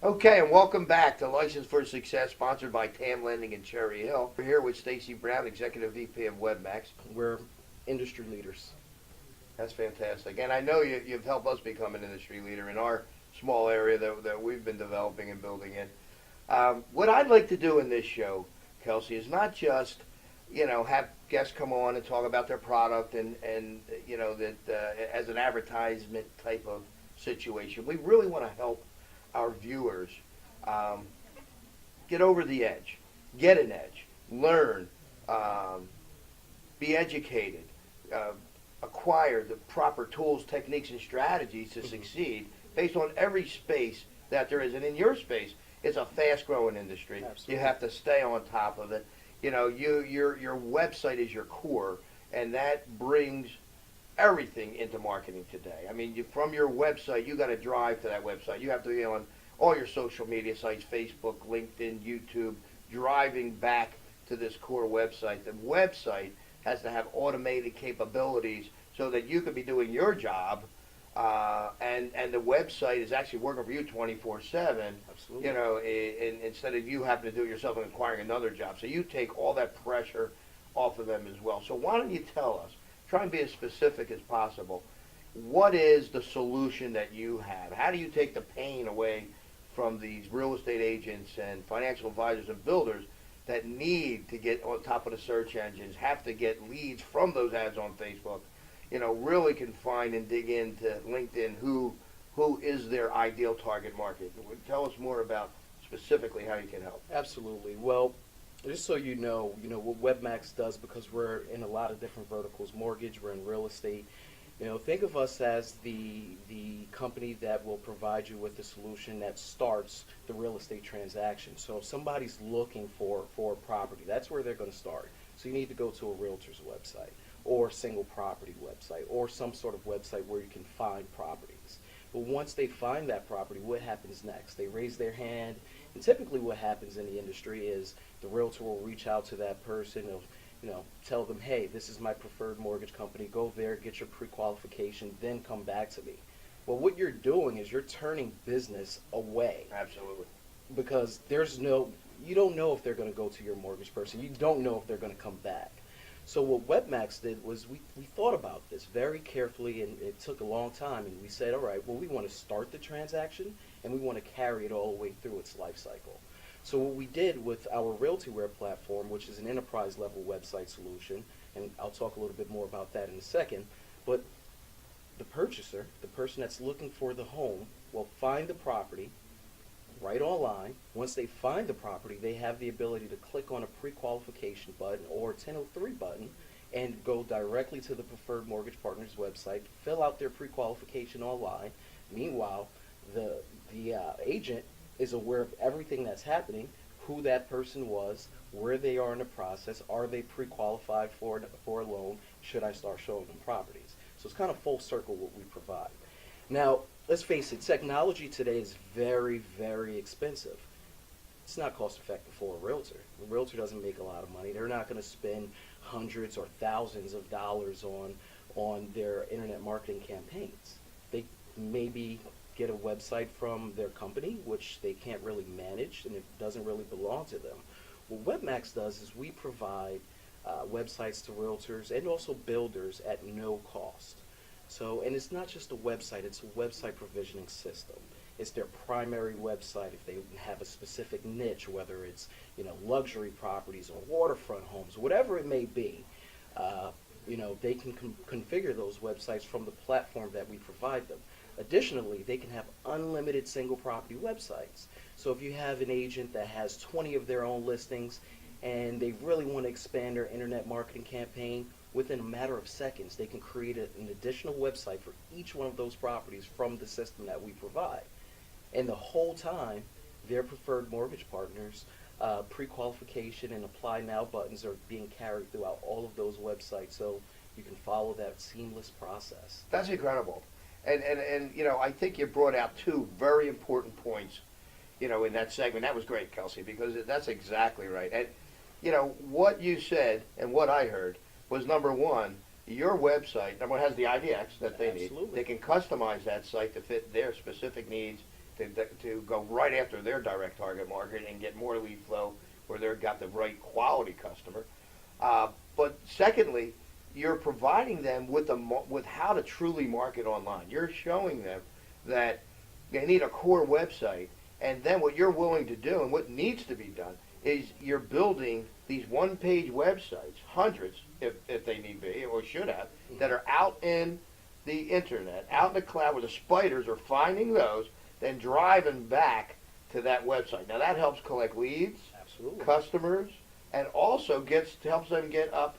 Okay, and welcome back to License for Success, sponsored by TAM Lending in Cherry Hill. We're here with Stacy Brown, Executive VP of WebMax. We're industry leaders. That's fantastic. And I know you've helped us become an industry leader in our small area that we've been developing and building in. What I'd like to do in this show, Kelcey, is not just, have guests come on and talk about their product and that as an advertisement type of situation. We really want to help our viewers um, get over the edge, get an edge, learn, be educated, uh, acquire the proper tools, techniques, and strategies to succeed based on every space that there is. And in your space, it's a fast-growing industry. Absolutely. You have to stay on top of it. Your website is your core, and that brings everything into marketing today. I mean, from your website, you got to drive to that website. You have to be on all your social media sites, Facebook, LinkedIn, YouTube, driving back to this core website. The website has to have automated capabilities so that you could be doing your job, and the website is actually working for you 24/7. Absolutely. Instead of you having to do it yourself and acquiring another job. So you take all that pressure off of them as well. So why don't you tell us? Try and be as specific as possible. What is the solution that you have? How do you take the pain away from these real estate agents and financial advisors and builders that need to get on top of the search engines, have to get leads from those ads on Facebook, really can find and dig into LinkedIn who is their ideal target market? Tell us more about specifically how you can help. Absolutely. Well, just so what WebMax does, because we're in a lot of different verticals, mortgage, we're in real estate. Think of us as the company that will provide you with the solution that starts the real estate transaction. So if somebody's looking for a property, that's where they're going to start. So you need to go to a realtor's website or single property website or some sort of website where you can find properties. But once they find that property, what happens next? They raise their hand, and typically what happens in the industry is the realtor will reach out to that person, tell them, hey, this is my preferred mortgage company, go there, get your pre-qualification, then come back to me. Well, what you're doing is you're turning business away Absolutely. because you don't know if they're going to go to your mortgage person. You don't know if they're going to come back. So what WebMax did was we thought about this very carefully, and it took a long time, and we said, all right, well, we want to start the transaction, and we want to carry it all the way through its life cycle. So what we did with our RealtyWare platform, which is an enterprise-level website solution, and I'll talk a little bit more about that in a second, but the purchaser, the person that's looking for the home, will find the property right online. Once they find the property, they have the ability to click on a pre-qualification button or a 1003 button and go directly to the preferred mortgage partner's website, fill out their pre-qualification online. Meanwhile, the agent is aware of everything that's happening, who that person was, where they are in the process, are they pre-qualified for a loan, should I start showing them properties. So it's kind of full circle what we provide. Now, let's face it, technology today is very, very expensive. It's not cost effective for a realtor. A realtor doesn't make a lot of money. They're not going to spend hundreds or thousands of dollars on their internet marketing campaigns. They maybe get a website from their company, which they can't really manage, and it doesn't really belong to them. What WebMax does is we provide websites to realtors and also builders at no cost. So, and it's not just a website, it's a website provisioning system. It's their primary website if they have a specific niche, whether it's luxury properties or waterfront homes, whatever it may be. They can configure those websites from the platform that we provide them. Additionally, they can have unlimited single property websites. So if you have an agent that has 20 of their own listings and they really want to expand their internet marketing campaign, within a matter of seconds, they can create an additional website for each one of those properties from the system that we provide. And the whole time, their preferred mortgage partners, pre-qualification and apply now buttons are being carried throughout all of those websites, so you can follow that seamless process. That's incredible. And I think you brought out two very important points, in that segment. That was great, Kelcey, because that's exactly right. And, what you said and what I heard was, number one, your website, number one, has the IDX that they Absolutely. need. They can customize that site to fit their specific needs, to go right after their direct target market and get more lead flow where they've got the right quality customer. But secondly, you're providing them with how to truly market online. You're showing them that they need a core website, and then what you're willing to do and what needs to be done is you're building these one-page websites, hundreds if they need be or should have, that are out in the internet, out in the cloud where the spiders are finding those, then driving back to that website. Now that helps collect leads, Absolutely. customers, and also helps them get up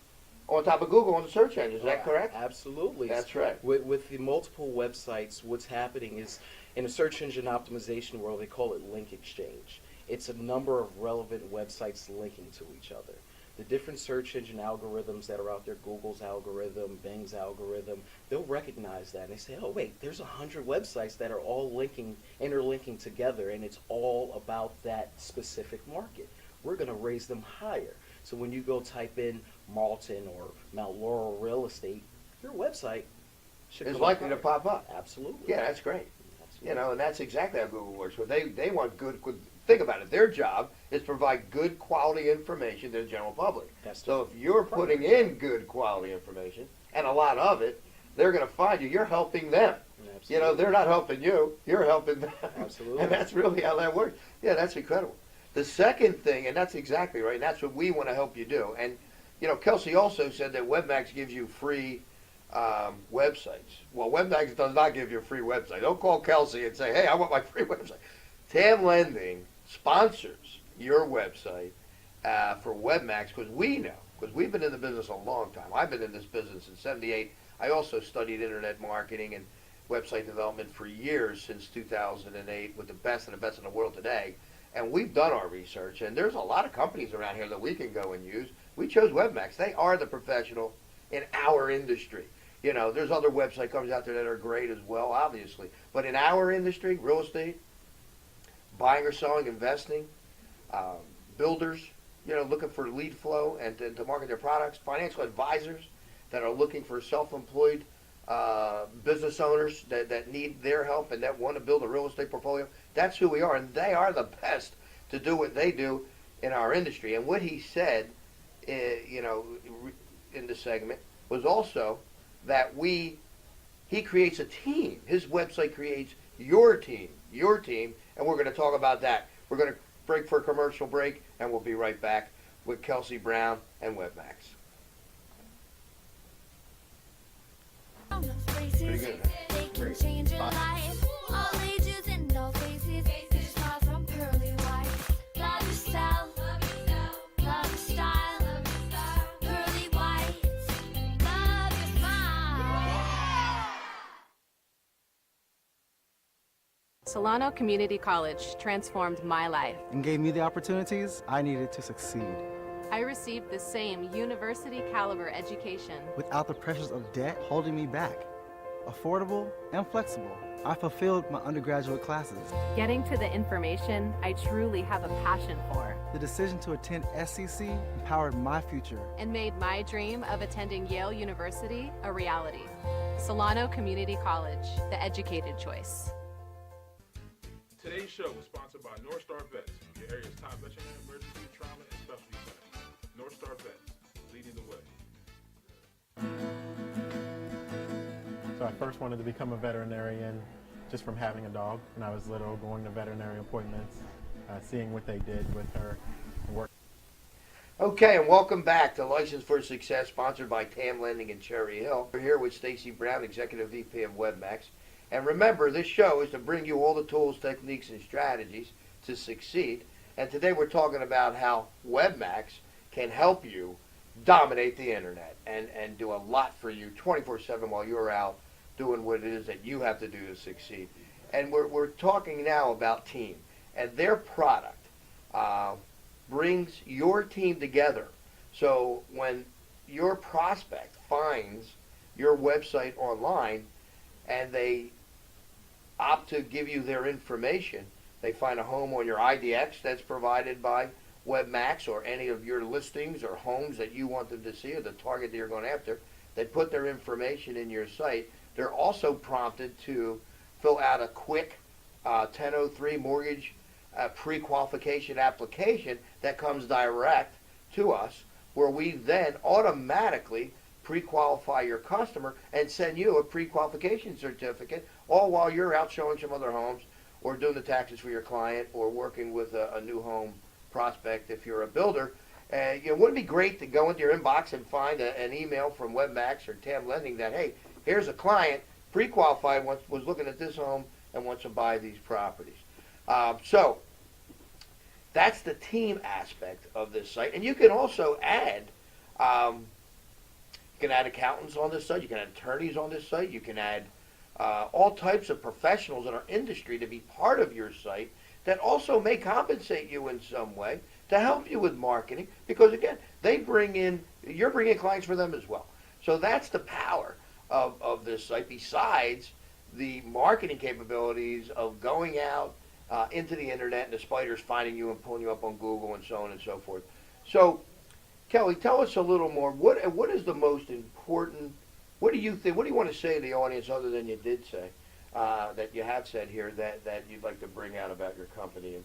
on top of Google on the search engine. Is that correct? Absolutely. That's right. With the multiple websites, what's happening is in a search engine optimization world, they call it link exchange. It's a number of relevant websites linking to each other. The different search engine algorithms that are out there, Google's algorithm, Bing's algorithm, they'll recognize that and they say, oh wait, there's 100 websites that are all interlinking together, and it's all about that specific market. We're going to raise them higher. So when you go type in Marlton or Mount Laurel real estate, your website should It's come likely to higher. pop up. Absolutely. Yeah, that's great. Absolutely. You know, and that's exactly how Google works. But they want good. Think about it. Their job is to provide good quality information to the general public. So if you're putting in good quality information and a lot of it, they're going to find you. You're helping them. Absolutely. You know, they're not helping you. You're helping them. Absolutely. And that's really how that works. Yeah, that's incredible. The second thing, and that's exactly right, and that's what we want to help you do. And, you know, Kelcey also said that WebMax gives you free websites. Well, WebMax does not give you a free website. Don't call Kelcey and say, hey, I want my free website. TAM Lending sponsors your website for WebMax because we know, because we've been in the business a long time. I've been in this business since '78. I also studied internet marketing and website development for years since 2008 with the best and the best in the world today. And we've done our research, and there's a lot of companies around here that we can go and use. We chose WebMax. They are the professional in our industry. You know, there's other website companies out there that are great as well, obviously. But in our industry, real estate, buying or selling, investing, builders, you know, looking for lead flow and to market their products, financial advisors that are looking for self-employed business owners that need their help and that want to build a real estate portfolio. That's who we are, and they are the best to do what they do in our industry. And what he said, you know, in the segment was also that he creates a team. His website creates your team, and we're going to talk about that. We're going to break for a commercial break, and we'll be right back with Kelcey Brown and WebMax. Pretty good, huh? Great. Fine. All ages and all faces. Start from pearly white. Love yourself. Love your style. Pearly whites. Love your smile. Solano Community College transformed my life. And gave me the opportunities I needed to succeed. I received the same university caliber education. Without the pressures of debt holding me back. Affordable and flexible, I fulfilled my undergraduate classes. Getting to the information I truly have a passion for, The decision to attend SCC empowered my future. and made my dream of attending Yale University a reality. Solano Community College, the educated choice. Today's show was sponsored by North Star Vets, your area's top veterinary emergency, trauma, and specialty center. North Star Vets, leading the way. So I first wanted to become a veterinarian just from having a dog when I was little, going to veterinary appointments, seeing what they did with her, and work. Okay, and welcome back to License for Success, sponsored by TAM Lending in Cherry Hill. We're here with Stacy Brown, Executive VP of WebMax. And remember, this show is to bring you all the tools, techniques, and strategies to succeed. And today we're talking about how WebMax can help you dominate the internet and do a lot for you 24/7 while you're out doing what it is that you have to do to succeed. And we're talking now about Team. And their product brings your team together. So when your prospect finds your website online and they opt to give you their information, they find a home on your IDX that's provided by WebMax or any of your listings or homes that you want them to see or the target that you're going after, they put their information in your site. They're also prompted to fill out a quick 1003 mortgage pre-qualification application that comes direct to us, where we then automatically pre-qualify your customer and send you a pre-qualification certificate, all while you're out showing some other homes or doing the taxes for your client or working with a new home prospect if you're a builder. Wouldn't it be great to go into your inbox and find an email from WebMax or TAM Lending that, hey, here's a client, pre-qualified, was looking at this home and wants to buy these properties. So that's the team aspect of this site. And you can also add, accountants on this site, you can add attorneys on this site, you can add all types of professionals in our industry to be part of your site that also may compensate you in some way to help you with marketing, because again, you're bringing clients for them as well. So that's the power of this site, besides the marketing capabilities of going out into the internet and the spiders finding you and pulling you up on Google and so on and so forth. So, Kelly, tell us a little more. What is the most important? What do you think? What do you want to say to the audience, other than you did say that you have said here that you'd like to bring out about your company and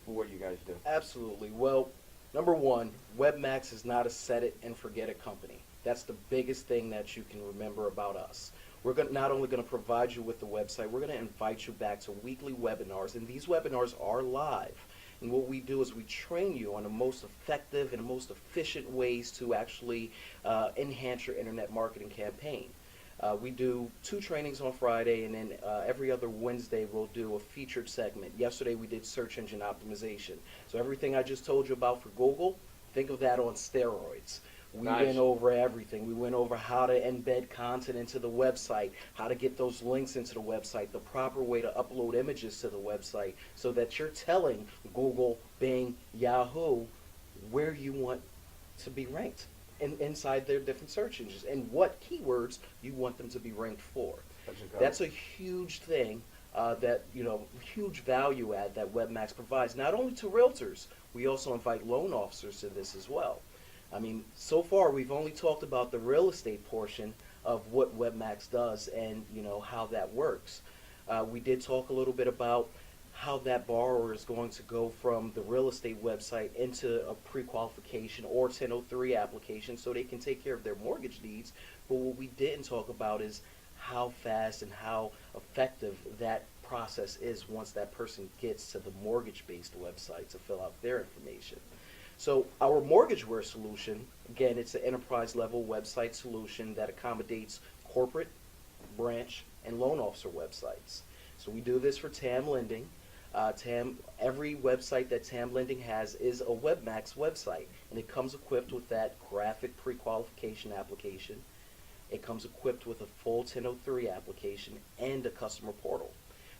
what you guys do? Absolutely. Well, number one, WebMax is not a set it and forget it company. That's the biggest thing that you can remember about us. We're not only going to provide you with the website, we're going to invite you back to weekly webinars, and these webinars are live. And what we do is we train you on the most effective and most efficient ways to actually enhance your internet marketing campaign. We do 2 trainings on Friday, and then every other Wednesday we'll do a featured segment. Yesterday we did search engine optimization. So everything I just told you about for Google, think of that on steroids. We Nice. went over everything. We went over how to embed content into the website, how to get those links into the website, the proper way to upload images to the website, so that you're telling Google, Bing, Yahoo where you want to be ranked inside their different search engines and what keywords you want them to be ranked for. That's a huge thing huge value add that WebMax provides, not only to realtors, we also invite loan officers to this as well. I mean, so far we've only talked about the real estate portion of what WebMax does and how that works. We did talk a little bit about how that borrower is going to go from the real estate website into a pre-qualification or 1003 application so they can take care of their mortgage needs. But what we didn't talk about is how fast and how effective that process is once that person gets to the mortgage-based website to fill out their information. So our MortgageWare solution, again, it's an enterprise-level website solution that accommodates corporate, branch, and loan officer websites. So we do this for TAM Lending. Every website that TAM Lending has is a WebMax website, and it comes equipped with that graphic pre-qualification application. It comes equipped with a full 1003 application and a customer portal.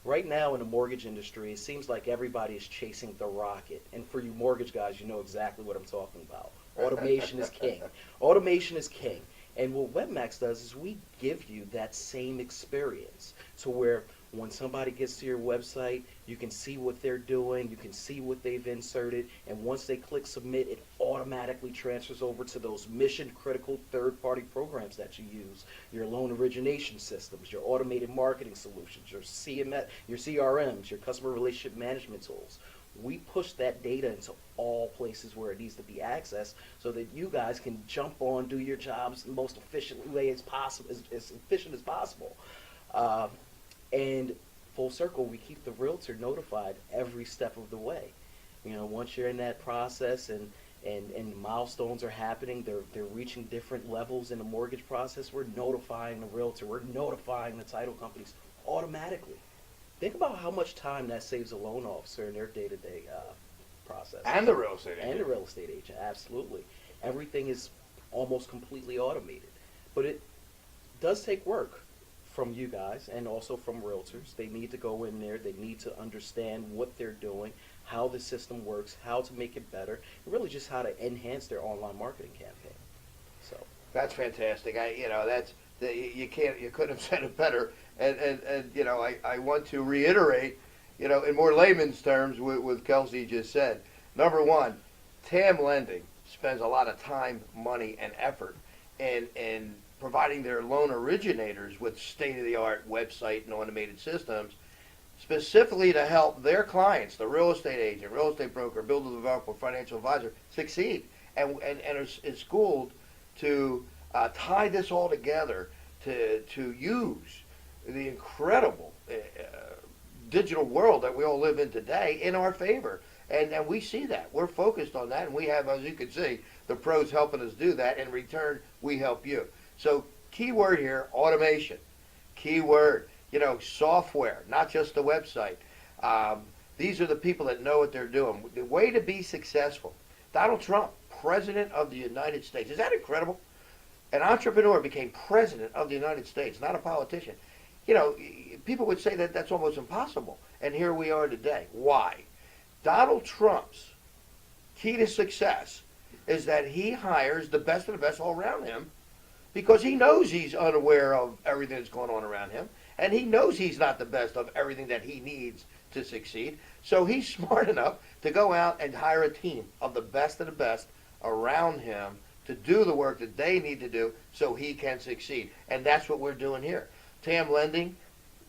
Right now in the mortgage industry, it seems like everybody is chasing the rocket. And for you mortgage guys, you know exactly what I'm talking about. Automation is king. Automation is king. And what WebMax does is we give you that same experience to where when somebody gets to your website, you can see what they're doing, you can see what they've inserted, and once they click submit, it automatically transfers over to those mission-critical third-party programs that you use, your loan origination systems, your automated marketing solutions, your CMS, your CRMs, your customer relationship management tools. We push that data into all places where it needs to be accessed so that you guys can jump on, do your jobs the most efficient way as possible, as efficient as possible. And full circle, we keep the realtor notified every step of the way. Once you're in that process and milestones are happening, they're reaching different levels in the mortgage process, we're notifying the realtor, we're notifying the title companies automatically. Think about how much time that saves a loan officer in their day-to-day process. And the real estate agent. And the real estate agent, absolutely. Everything is almost completely automated. But it does take work from you guys and also from realtors. They need to go in there, they need to understand what they're doing, how the system works, how to make it better, and really just how to enhance their online marketing campaign. So That's fantastic. You couldn't have said it better. And I want to reiterate, in more layman's terms, what Kelcey just said. Number one, TAM Lending spends a lot of time, money, and effort in providing their loan originators with state-of-the-art website and automated systems specifically to help their clients, the real estate agent, real estate broker, builder, developer, financial advisor, succeed, and is schooled to tie this all together to use the incredible digital world that we all live in today in our favor. And we see that. We're focused on that, and we have, as you can see, the pros helping us do that. In return, we help you. So key word here, automation. Key word, software, not just the website. These are the people that know what they're doing. The way to be successful. Donald Trump, President of the United States. Is that incredible? An entrepreneur became President of the United States, not a politician. People would say that that's almost impossible. And here we are today. Why? Donald Trump's key to success is that he hires the best of the best all around him because he knows he's unaware of everything that's going on around him, and he knows he's not the best of everything that he needs to succeed. So he's smart enough to go out and hire a team of the best of the best around him to do the work that they need to do so he can succeed. And that's what we're doing here. TAM Lending,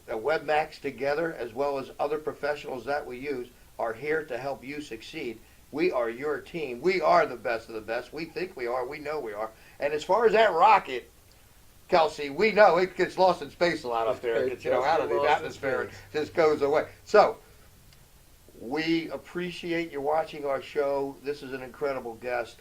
WebMax together, as well as other professionals that we use, are here to help you succeed. We are your team. We are the best of the best. We think we are. We know we are. And as far as that rocket, Kelcey, we know it gets lost in space a lot up there. It gets, out of the atmosphere. It just goes away. So we appreciate you watching our show. This is an incredible guest.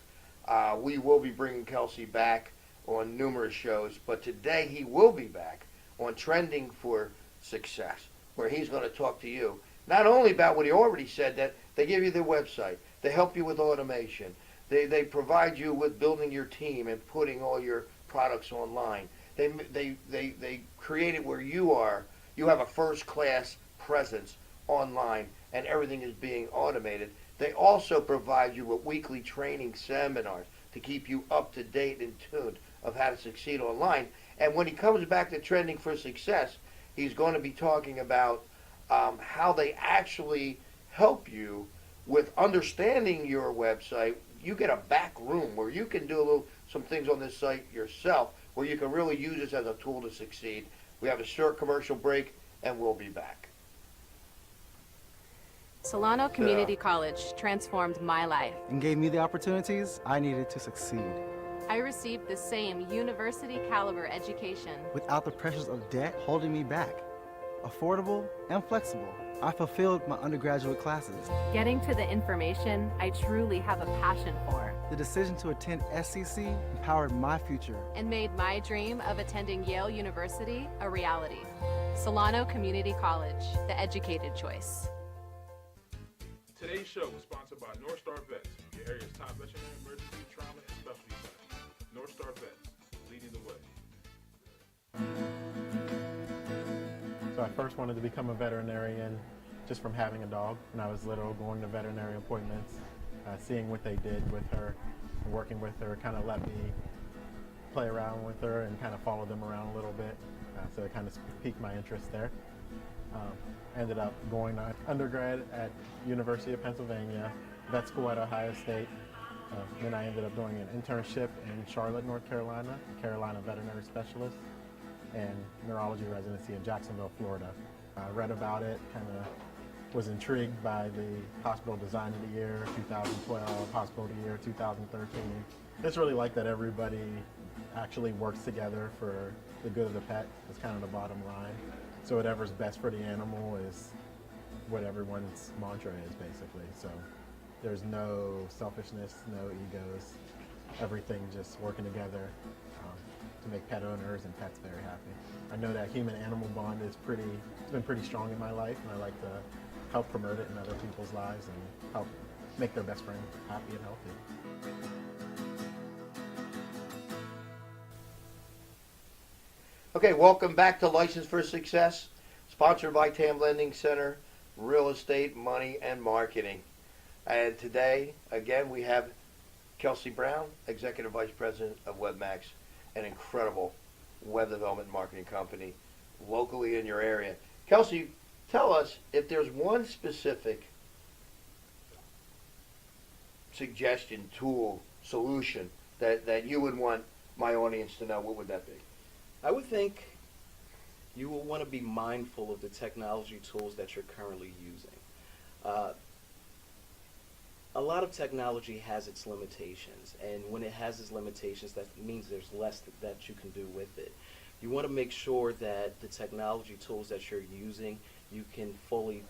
We will be bringing Kelcey back on numerous shows, but today he will be back on Trending for Success, where he's going to talk to you not only about what he already said, that they give you their website, they help you with automation, they provide you with building your team and putting all your products online. They create it where you have a first-class presence online, and everything is being automated. They also provide you with weekly training seminars to keep you up to date and tuned of how to succeed online. And when he comes back to Trending for Success, he's going to be talking about how they actually help you with understanding your website. You get a back room where you can do some things on this site yourself, where you can really use this as a tool to succeed. We have a short commercial break, and we'll be back. Solano Community College transformed my life. And gave me the opportunities I needed to succeed. I received the same university caliber education Without the pressures of debt holding me back. Affordable and flexible, I fulfilled my undergraduate classes. getting to the information I truly have a passion for, The decision to attend SCC empowered my future. and made my dream of attending Yale University a reality. Solano Community College, the educated choice. Today's show was sponsored by North Star Vets, your area's top veterinary emergency, trauma, and specialty center. North Star Vets, leading the way. So I first wanted to become a veterinarian just from having a dog when I was little, going to veterinary appointments, seeing what they did with her, and working with her, kind of let me play around with her and kind of follow them around a little bit. So it kind of piqued my interest there. Ended up going to undergrad at University of Pennsylvania, vet school at Ohio State. Then I ended up doing an internship in Charlotte, North Carolina, Carolina veterinary specialist, and neurology residency in Jacksonville, Florida. I read about it, kind of was intrigued by the Hospital Design of the Year 2012, Hospital of the Year 2013. Just really like that everybody actually works together for the good of the pet. That's kind of the bottom line. So whatever's best for the animal is what everyone's mantra is, basically. So there's no selfishness, no egos, everything just working together to make pet owners and pets very happy. I know that human-animal bond is it's been pretty strong in my life, and I like to help promote it in other people's lives and help make their best friend happy and healthy. Okay, welcome back to License for Success, sponsored by TAM Lending Center, Real Estate, Money, and Marketing. And today, again, we have Kelcey Brown, Executive Vice President of WebMax, an incredible web development and marketing company locally in your area. Kelcey, tell us if there's one specific suggestion, tool, solution that you would want my audience to know, what would that be? I would think you will want to be mindful of the technology tools that you're currently using. A lot of technology has its limitations, and when it has its limitations, that means there's less that you can do with it. You want to make sure that the technology tools that you're using, you can fully,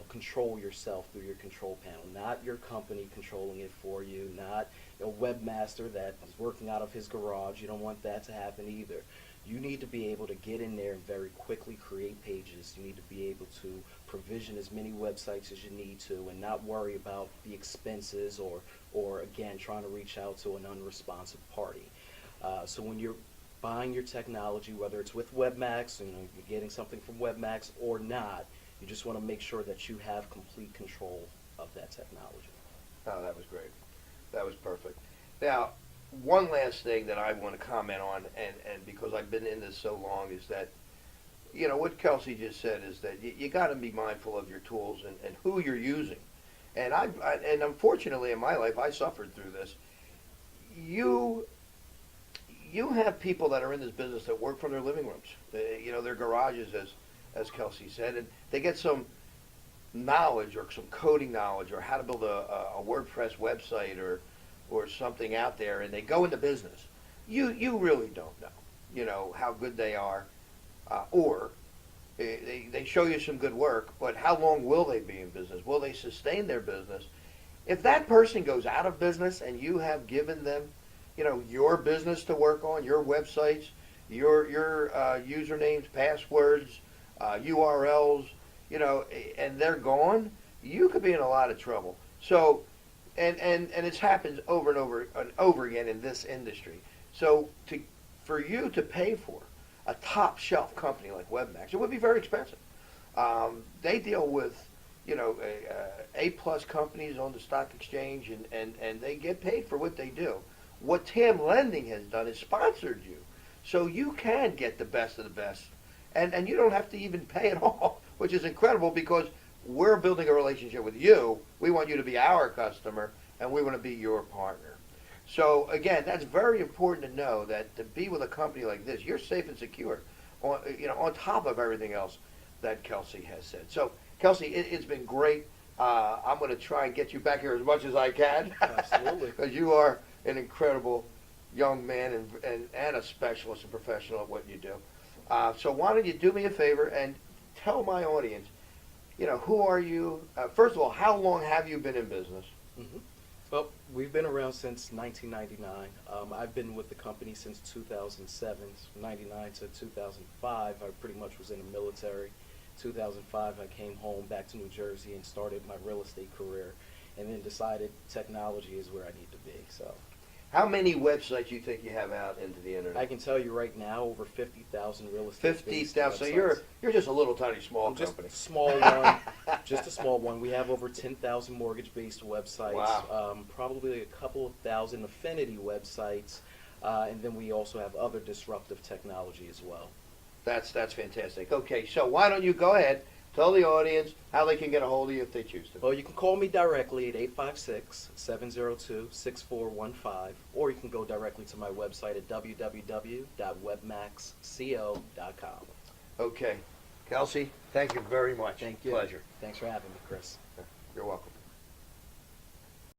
control yourself through your control panel, not your company controlling it for you, not a webmaster that is working out of his garage. You don't want that to happen either. You need to be able to get in there and very quickly create pages. You need to be able to provision as many websites as you need to and not worry about the expenses or again, trying to reach out to an unresponsive party. So when you're buying your technology, whether it's with WebMax, you're getting something from WebMax or not, you just want to make sure that you have complete control of that technology. Oh, that was great. That was perfect. Now, one last thing that I want to comment on, and because I've been in this so long, is that, what Kelcey just said is that you got to be mindful of your tools and who you're using. And and unfortunately in my life, I suffered through this. You have people that are in this business that work from their living rooms, their garages, as Kelcey said, and they get some knowledge or some coding knowledge or how to build a WordPress website or something out there, and they go into business. You really don't know, how good they are, or they show you some good work, but how long will they be in business? Will they sustain their business? If that person goes out of business and you have given them, your business to work on, your websites, your usernames, passwords, URLs, and they're gone, you could be in a lot of trouble. So, and it's happened over and over and over again in this industry. So for you to pay for a top shelf company like WebMax, it would be very expensive. They deal with, A+ companies on the stock exchange, and they get paid for what they do. What TAM Lending has done is sponsored you. So you can get the best of the best, and you don't have to even pay at all, which is incredible because we're building a relationship with you. We want you to be our customer, and we want to be your partner. So again, that's very important to know that to be with a company like this, you're safe and secure, on top of everything else that Kelcey has said. So Kelcey, it's been great. I'm going to try and get you back here as much as I can. Absolutely. Because you are an incredible young man and a specialist and professional at what you do. So why don't you do me a favor and tell my audience, who are you? First of all, how long have you been in business? Mm-hmm. Well, we've been around since 1999. I've been with the company since 2007, 99 to 2005. I pretty much was in the military. 2005, I came home back to New Jersey and started my real estate career, and then decided technology is where I need to be. So, how many websites do you think you have out into the internet? I can tell you right now, over 50,000 real estate. 50,000. So you're just a little tiny small company. Just a small one. Just a small one. We have over 10,000 mortgage-based websites. Wow. Probably a couple of thousand affinity websites, and then we also have other disruptive technology as well. That's fantastic. Okay, so why don't you go ahead, tell the audience how they can get a hold of you if they choose to. Well, you can call me directly at 856-702-6415, or you can go directly to my website at www.webmaxco.com. Okay. Kelcey, thank you very much. Thank you. Pleasure. Thanks for having me, Chris. You're welcome.